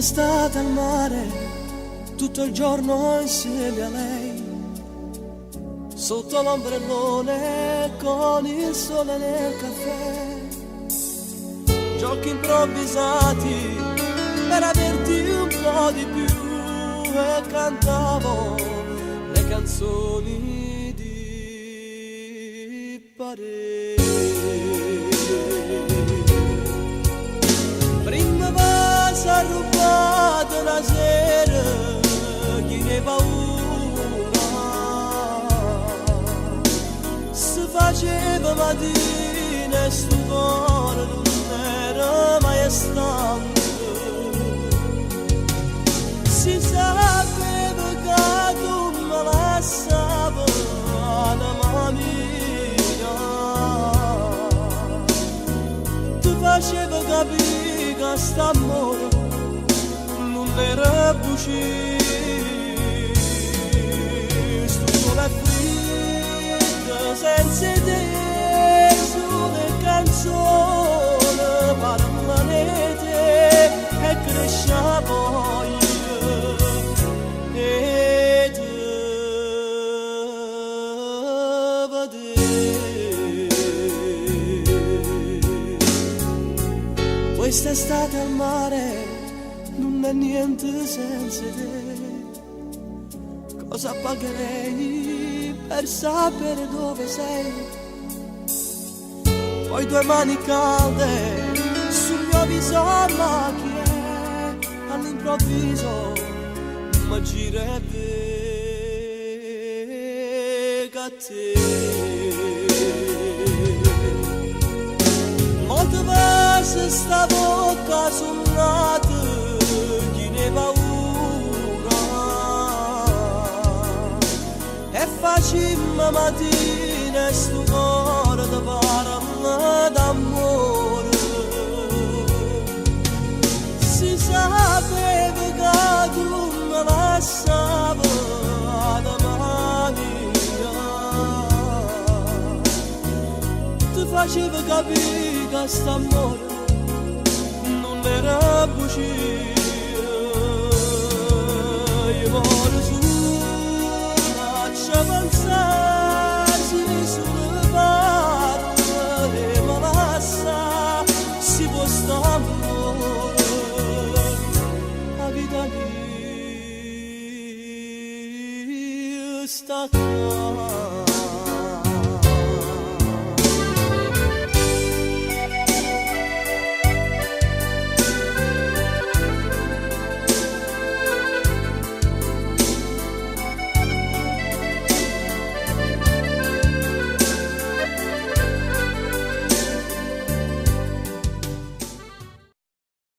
Quest'estate al mare, tutto il giorno insieme a lei, sotto l'ombrellone con il sole nel caffè, giochi improvvisati per averti un po' di più, e cantavo le canzoni di Parigi. Prima vas a rubato una sera, chi ne paura, si faceva mattina e sto cuore non era mai stante. Si sapeva che tu me lasciava la mia, tu faceva capire che st'amore non era bucì. Sto sole freddo senza te, sole canzone per planete e cresce poi. Quest'estate al mare non è niente senza te. Cosa pagherei per sapere dove sei? Poi tue mani calde sul mio viso, ma chi è? All'improvviso mi gira e vega te. Molte volte sta bocca suonata, chi ne paura, e facimmo mattina e sto cuore da parla d'amore. Si sapeva che tu me lasciava da mania, ti faceva capire che st'amore non era bugia. Io muore su, faccio avanzarsi sulle parole e me lascia, si può st'amore, la vita mia sta qua.